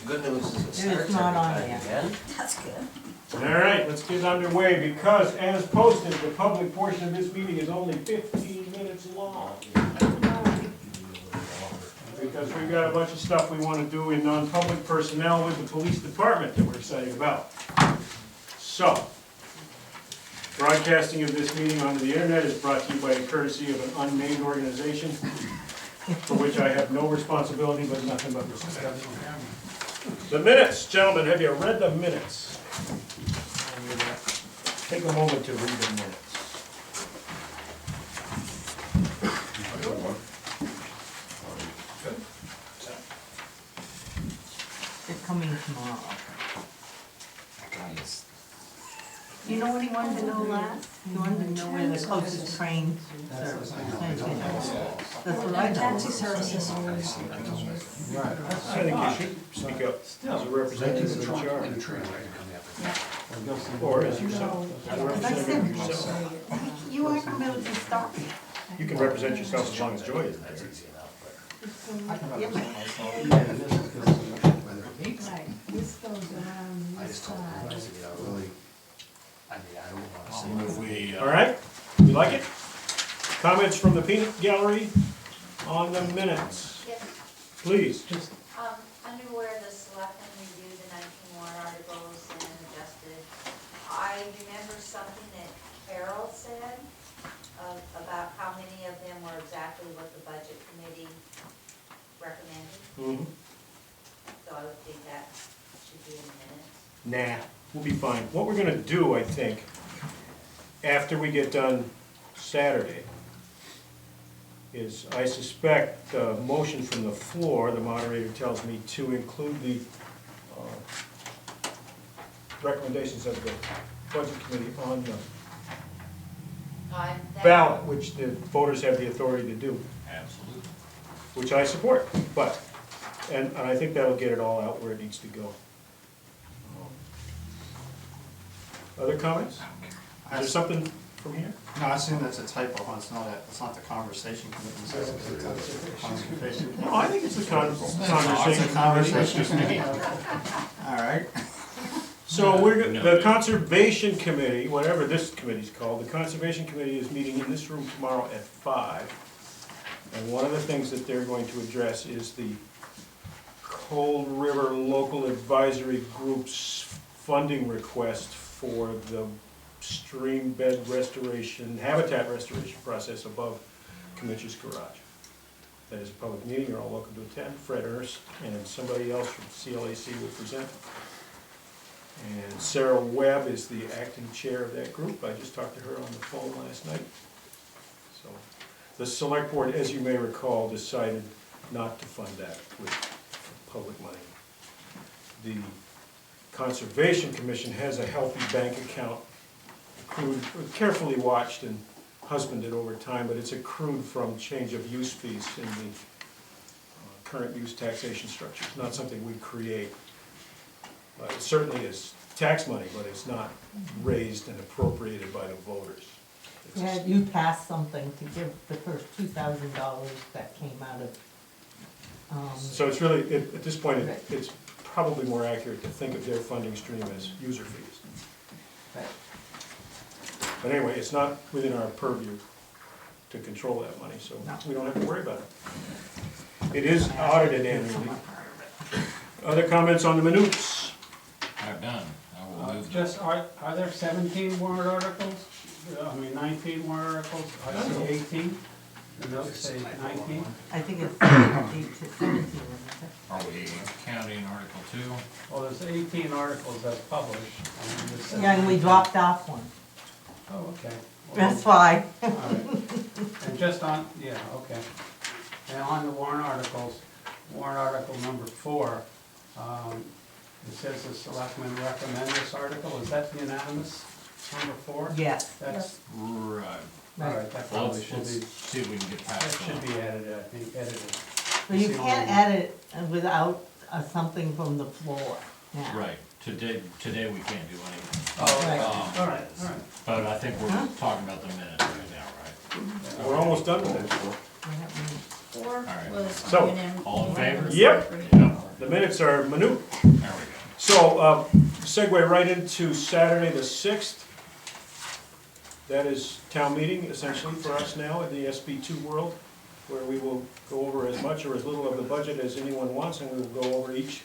Good news is it It's starts not on every time there. again. That's good. All right, let's get underway, because as posted, the public portion of this meeting is only 15 minutes long. Because we've got a bunch of stuff we want to do in non-public personnel with the police department that we're excited about. So, broadcasting of this meeting onto the internet is brought to you by the courtesy of an unnamed organization for which I have no responsibility but nothing but respect. The minutes, gentlemen, have you read the minutes? Take a moment to read the minutes. They're coming tomorrow. You know what he wanted to know last? You wanted to know where the closest train service is. That's what I know. Taxi services. I think you should speak up as a representative of the charge. Or as yourself, as a representative of yourself. You aren't gonna be able to stop me. You can represent yourself as long as Joy isn't there. Right, this goes around this side. All right, you like it? Comments from the peanut gallery on the minutes? Yes, Please. under where the selectmen reviewed the 19 warrant articles and adjusted, I remember something that Carol said about how many of them were exactly what the budget committee recommended. Mhm. So I would think that should be in the minutes. Nah, we'll be fine. What we're gonna do, I think, after we get done Saturday, is I suspect the motion from the floor, the moderator tells me, to include the recommendations of the budget committee on the ballot, which the voters have the authority to do, Absolutely. which I support, but, and I think that'll get it all out where it needs to go. Other comments? Is there something from here? No, I assume that's a typo, huh? It's not the conversation committee. Conservation. No, I think it's a It's a conversation. conversation. All right. So the Conservation Committee, whatever this committee's called, the Conservation Committee is meeting in this room tomorrow at 5. And one of the things that they're going to address is the Cold River Local Advisory Group's funding request for the stream bed restoration, habitat restoration process above Comanche's Garage. That is a public meeting, you're all welcome to attend. Fred Ernst and somebody else from CLAC will present. And Sarah Webb is the acting chair of that group. I just talked to her on the phone last night. So the select board, as you may recall, decided not to fund that with public money. The Conservation Commission has a healthy bank account, accrued, carefully watched and husbanded over time, but it's accrued from change of use fees in the current use taxation structure. It's not something we create. It certainly is tax money, but it's not raised and appropriated by the voters. It's Yeah, you passed something to give the first $2,000 that came out of, So it's really, at this point, it's probably more accurate to think of their funding stream as user fees. right. But anyway, it's not within our purview to control that money, so No. we don't have to worry about it. It is audited annually. Other comments on the minutes? I'm done. I will move. Just, are there 17 warrant articles? I mean, 19 warrant articles? I see 18. The notes say 19. I think it's 17 to 17, isn't it? Are we counting Article 2? Well, there's 18 articles that's published. And this says Yeah, and we 19. dropped off one. Oh, okay. Well, That's why. all right. And just on, yeah, okay. And on the warrant articles, warrant article number 4, it says the selectmen recommend this article. Is that unanimous, number 4? Yes. That's, Right. all right, that Well, probably should let's be, see if we can get that past should that. be edited, I think, edited. But you It's the can't only- add it without something from the floor now. Right. Today we can't do anything. Oh, Right. all right, all right. But I think we're Huh? talking about the minutes right now, right? We're almost done with that. We have- Four right. was So, coming in. all in favor? Yep. Yep. The minutes are minute. There we go. So, segue right into Saturday the 6th. That is town meeting essentially for us now in the SB2 world, where we will go over as much or as little of the budget as anyone wants, and we will go over each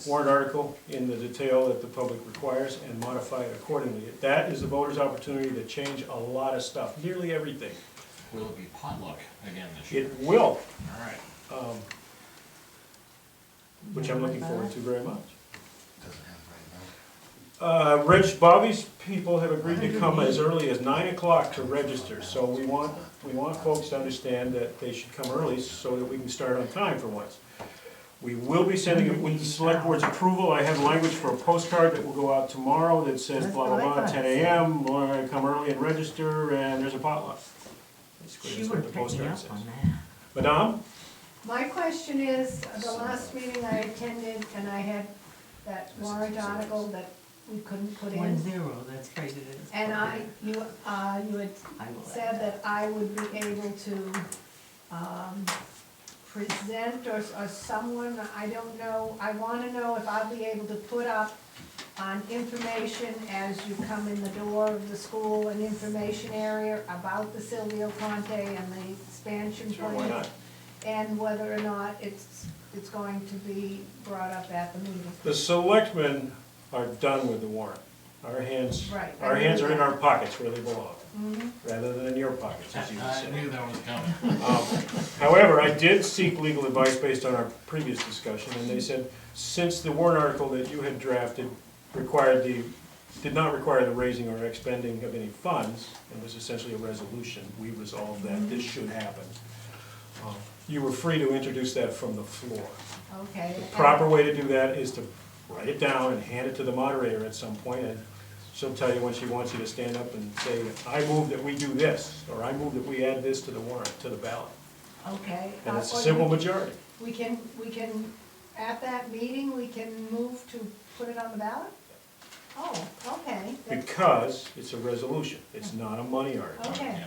warrant article in the detail that the public requires and modify it accordingly. That is the voters' opportunity to change a lot of stuff, nearly everything. Will it be potluck again this year? It will, All right. which I'm looking forward to very much. Doesn't have right Rich, Bobby's people have agreed to come as early as 9 o'clock to register, so we want folks to understand that they should come early so that we can start on time for once. We will be sending it with the select board's approval. I have language for a postcard that will go out tomorrow that says That's blah, blah, what I blah, thought. 10 a.m., come early and register, and there's a potluck. Basically, She that's what would the pick me postcard up says. on that. Madame? My question is, the last meeting I attended, and I had that warrant article that we couldn't put in. 1-0, that's right, it is. And you had I will said that I would be able to, present or someone, I don't know, I wanna know if I'll be able to put up on information as you come in the door of the school, an information area about the Silvio Conte and the expansion Sure, plan. why not? And whether or not it's going to be brought up at the meeting. The selectmen are done with the warrant. Our hands, Right. our hands are in our pockets where they belong, Mhm. rather than in your pockets, as you would I say. knew that was coming. However, I did seek legal advice based on our previous discussion, and they said, since the warrant article that you had drafted did not require the raising or expending of any funds, and was essentially a resolution, we resolved that this should happen. You were free to introduce that from the floor. Okay. The proper way to do that is to write it down and hand it to the moderator at some point, and she'll tell you when she wants you to stand up and say, I move that we do this, or I move that we add this to the warrant, to the ballot. Okay. And it's a Or simple majority. We can, at that meeting, we can move to put it on the ballot? Oh, okay. Because it's a resolution, it's not a money article. Okay.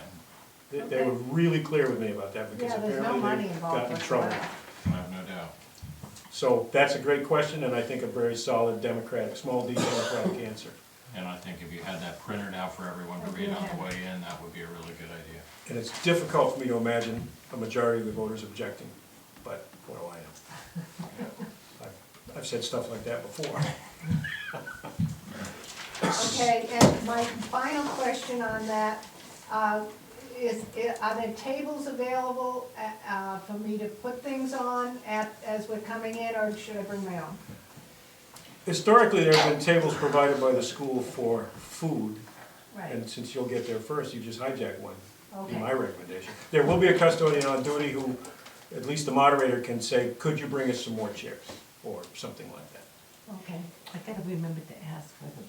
Yeah, They were really clear with me about that, because Yeah, there's no apparently money they involved got in trouble. whatsoever. I have no doubt. So that's a great question, and I think a very solid democratic, small d democratic answer. And I think if you had that printed out for everyone to read on the way in, that would be a really good idea. And it's difficult for me to imagine a majority of the voters objecting, but what do I know? I've said stuff like that before. Okay, and my final question on that, are there tables available for me to put things on as we're coming in, or should I bring my own? Historically, there have been tables provided by the school for food, Right, and since you'll get there first, you just hijack one, would be my okay, recommendation. There will be a custodian on duty who, at least the moderator can say, could you bring us some more chairs, or something like that. okay. I gotta remember to ask for them.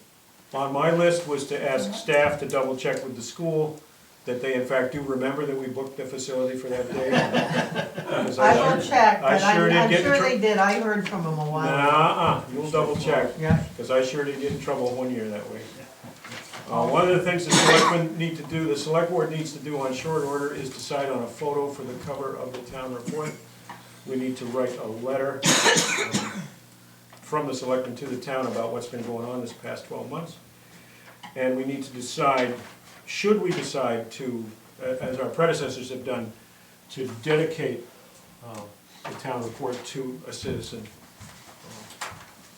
On my list was to ask staff to double check with the school that they in fact do remember that we booked the facility for that day. Because I will check, I but sure did I'm get in sure trou- they did, I heard from them a while ago. Nuh-uh, you'll double check, Yeah, because I sure did get in trouble one year that way. One of the things the selectmen need to do, the select board needs to do on short order is decide on a photo for the cover of the town report. We need to write a letter from the selectmen to the town about what's been going on this past 12 months. And we need to decide, should we decide to, as our predecessors have done, to dedicate the town report to a citizen,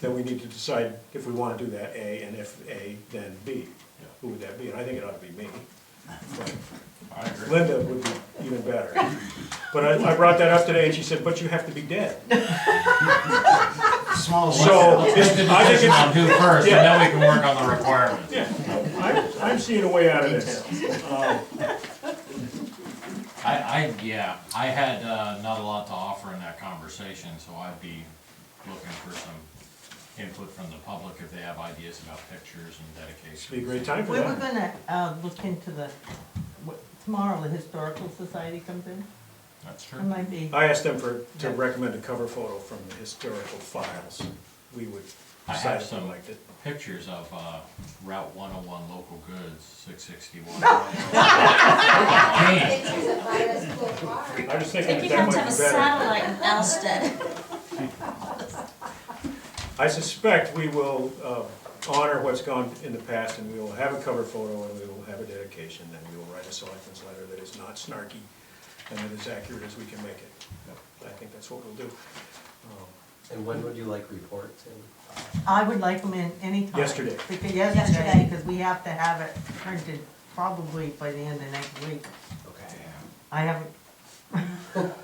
then we need to decide if we want to do that, A, and if A, then B. Who would that be? And I think it ought to be me. But I agree. Linda would be even better. But I brought that up today, and she said, but you have to be dead. Small. So, Let's make the I think decision on it's, who first, and then we can work on the requirements. yeah, I'm seeing a way out of this. I had not a lot to offer in that conversation, so I'd be looking for some input from the public if they have ideas about pictures and dedication. Should be a great time for we were that. gonna, look into tomorrow the historical society comes in, That's it true. might be. I asked them to recommend a cover photo from the historical files. We would I decide have if we some liked it. pictures of Route 101 local goods, 661. Pictures of Myra's cool car. I was thinking Think that you'd that have to might have a be better. satellite in Alstead. I suspect we will honor what's gone in the past, and we will have a cover photo, and we will have a dedication, and we will write a selectmen's letter that is not snarky and that is accurate as we can make it. I think that's what we'll do. And when would you like reports in? I would like them in any time. Yesterday. Yesterday, Yesterday. because we have to have it printed probably by the end of next week. Okay. I haven't,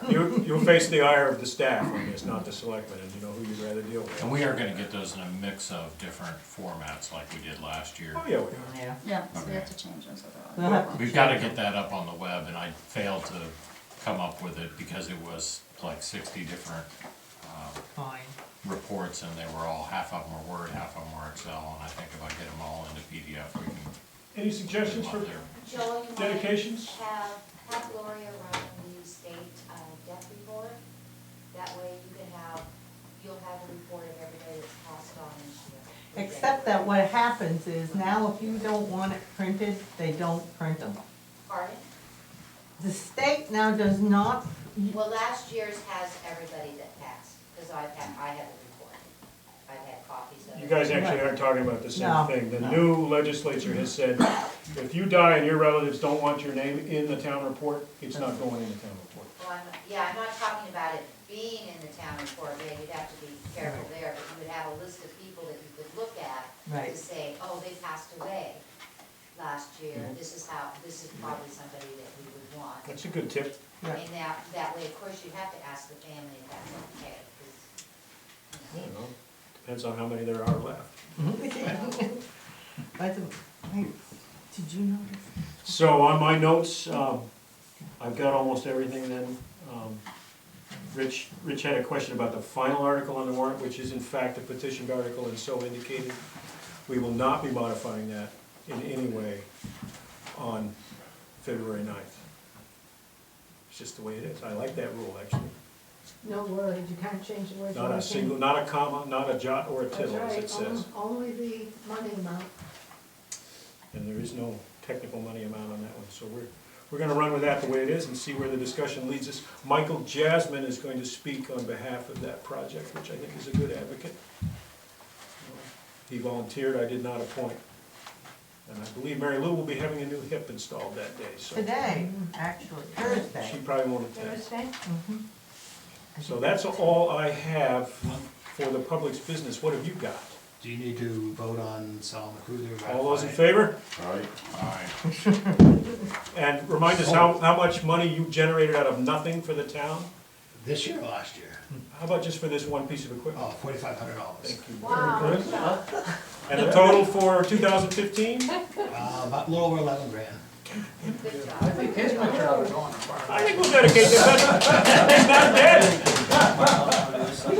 You'll face the ire of the staff on this, not the selectmen, and you know who you'd rather deal with. And we are gonna get those in a mix of different formats like we did last year. Oh, yeah, we are. yeah. Yeah, so we have to change them so We'll have to We've gotta get that up on the web, and I failed to come up with it because it was like 60 different Fine. reports, and they were all, half of them were Word, half of them were Excel, and I think if I get them all into PDF, we can Any get suggestions them for up there. Joel, you might dedications? have Gloria run the state debt report. That way you'll have a report of everybody that's passed on this year. Except that what happens is now if you don't want it printed, they don't print them. Pardon? The state now does not, Well, last year's has everybody that passed, because I have the report. I've had copies of it. You guys actually aren't talking about the same No, thing. The no. new legislature has said, if you die and your relatives don't want your name in the town report, it's not going in the town report. Well, I'm not talking about it being in the town report, yeah, you'd have to be careful there, but you would have a list of people that you could look at Right. to say, oh, they passed away last year, Mhm. this is probably somebody that we would want. That's a good tip. yeah. And that way, of course, you have to ask the family if that's okay, 'cause, I don't know. Depends on how many there are left. By the way, did you notice? So on my notes, I've got almost everything then. Rich had a question about the final article on the warrant, which is in fact a petitioned article and so indicated. We will not be modifying that in any way on February 9th. It's just the way it is. I like that rule, actually. No worries, you can't change the words. Not a single, not a comma, not a jot or a That's tittle, as right, it says. only the money amount. And there is no technical money amount on that one, so we're gonna run with that the way it is and see where the discussion leads us. Michael Jasmine is going to speak on behalf of that project, which I think is a good advocate. He volunteered, I did not appoint. And I believe Mary Lou will be having a new hip installed that day, so Today, actually, she Thursday. probably won't attend. Thursday? Mhm. So that's all I have for the public's business. What have you got? Do you need to vote on selling the cruiser? All those in favor? Aye. And remind us how much money you generated out of nothing for the town? This year or last year? How about just for this one piece of equipment? Oh, $4,500. Thank you. Wow. Very good. And the total for 2015? About a little over 11 grand. good job. I think his picture of it going far. I think we'll dedicate this. It's not dead.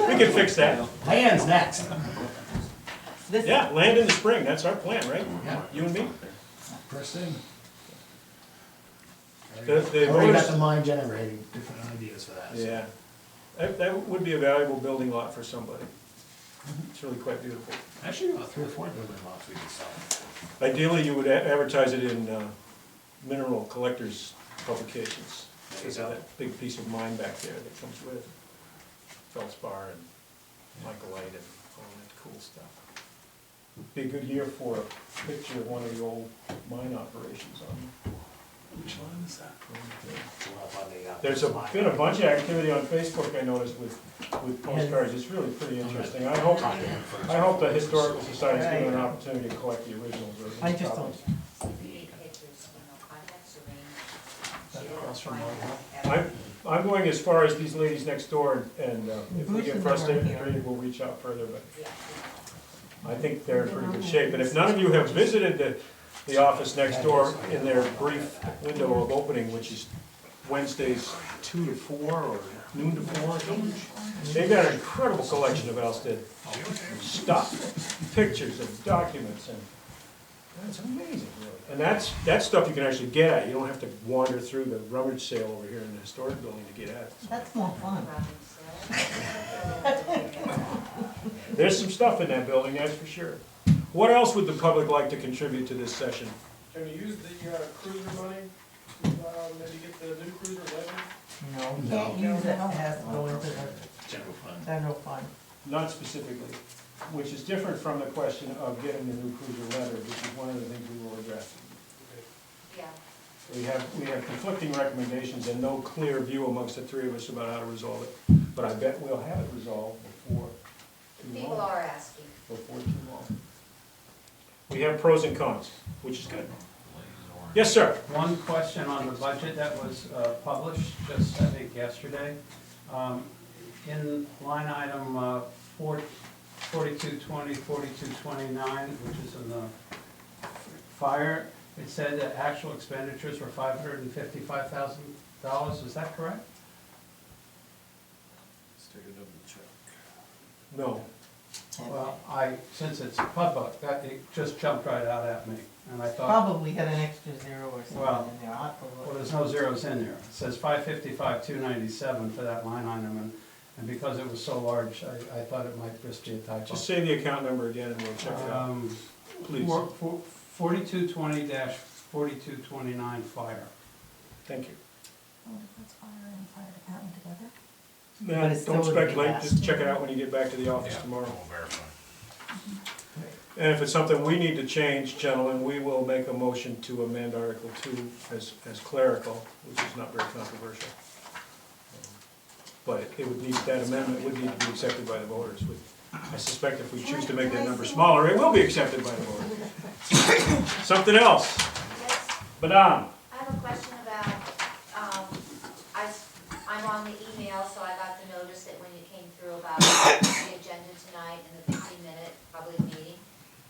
We can fix that. Plans next. This, Yeah, land in the spring, that's our plan, right? Yeah. You and me? First thing. The Already got voters- the mind generating different ideas for that. so. Yeah. That would be a valuable building lot for somebody. It's really quite beautiful. Actually, about 3 or 4 building lots we could sell. Ideally, you would advertise it in mineral collectors publications. Because of that big piece of mine back there that comes with feldspar and micaelite and all that cool stuff. Be a good year for a picture of one of the old mine operations on. Which one is that? There's been a bunch of activity on Facebook I noticed with postcards. It's really pretty interesting. I hope the Historical Society's given an opportunity to collect the originals. I just don't. Need pictures, contacts arranged. I'm going as far as these ladies next door, and if we Bruce get is frustrated, over here. we'll reach out further, but Yeah. I think they're in pretty good shape. And if none of you have visited the office next door in their brief window of opening, which is Wednesdays 2 to 4 or noon to 4 or something, they've got an incredible collection of Alstead stuff, pictures and documents, and it's amazing, really. And that's stuff you can actually get at. You don't have to wander through the rummage sale over here in the historic building to get at it. that's more fun. There's some stuff in that building, that's for sure. What else would the public like to contribute to this session? Can we use the cruiser money to maybe get the new cruiser level? No, you can't use it, it has to go into the General fund. general fund. Not specifically. which is different from the question of getting the new cruiser letter, which is one of the things we will address. Yeah. We have conflicting recommendations and no clear view amongst the three of us about how to resolve it, but I bet we'll have it resolved before too long. People are asking. Before too long. We have pros and cons, which is good. Yes, sir. One question on the budget that was published just, I think, yesterday. In line item 4220, 4229, which is in the fire, it said that actual expenditures were $555,000. Is that correct? Let's take a double check. No. Well, since it's public, it just jumped right out at me, and I thought, Probably had an extra zero or Well, something in there. I'll have to well, look. there's no zeros in there. It says 555,297 for that line item, and because it was so large, I thought it might just be a typo. Just say the account number again and we'll check it out, please. 4220-4229 fire. Thank you. Wonder if that's fire and fire department together? Nah, it's don't still would be speculate, last. just check it out when you get back to the office Yeah, tomorrow. we'll verify. And if it's something we need to change, gentlemen, we will make a motion to amend Article 2 as clerical, which is not very controversial. But it would need, that amendment would need to be accepted by the voters. I suspect if we choose to make that number smaller, it will be accepted by the voters. Something else, Yes, Madame. I have a question about, I'm on the email, so I got the notice that when it came through about the agenda tonight and the 15-minute public meeting.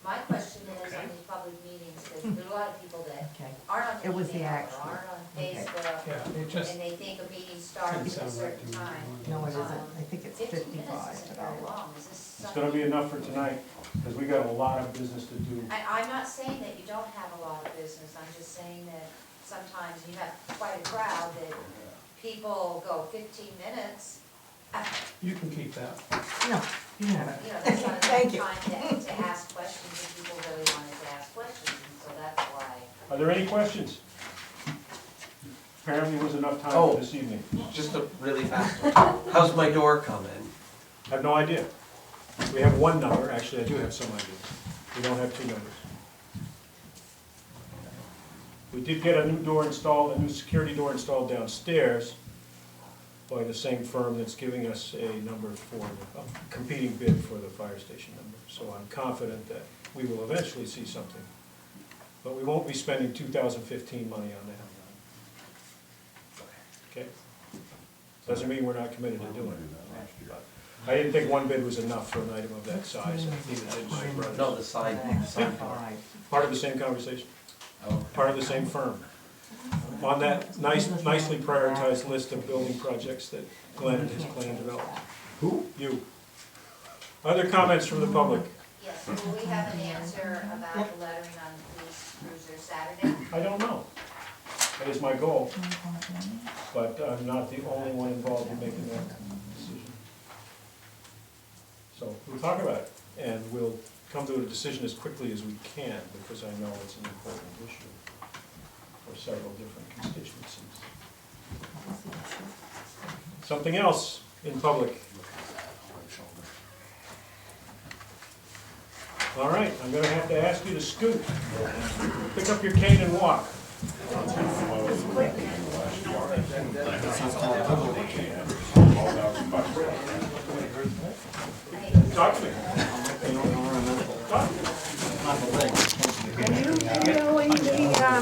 My question is on these public meetings, because there are a lot of people that Okay. aren't on It was the the email actual. or aren't on Okay. Facebook, Yeah, it just and they think a meeting didn't starts at a sound right certain to me. time. No, it isn't. I think it's 15 minutes 55 isn't today. very long, is this It's something? gonna be enough for tonight, because we got a lot of business to do. I'm not saying that you don't have a lot of business, I'm just saying that sometimes you have quite a crowd that people go 15 minutes. You can keep that. No, you have it. You know, that's not Thank enough you. time to ask questions, and people really wanted to ask questions, and so that's why. Are there any questions? Apparently was enough time Oh. for this evening. Just a really fast one. How's my door coming? I have no idea. We have one number, actually, I do have some idea. We don't have two numbers. We did get a new door installed, a new security door installed downstairs by the same firm that's giving us a number for, a competing bid for the fire station number. So I'm confident that we will eventually see something. But we won't be spending 2015 money on that. Okay? Doesn't mean we're not committed to doing it. But I didn't think one bid was enough for an item of that size, and neither did my No, brothers. the side door. Part of the same conversation, part of the same firm. On that nicely prioritized list of building projects that Glenn and his clan developed. Who? You. Other comments from the public? Yes, will we have an answer about the lettering on the police cruiser Saturday? I don't know. That is my goal, but I'm not the only one involved in making that decision. So we'll talk about it, and we'll come to a decision as quickly as we can, because I know it's an important issue for several different constituencies. Something else in public? All right, I'm gonna have to ask you to scoot. Pick up your cane and walk. Talk to me. Talk to me.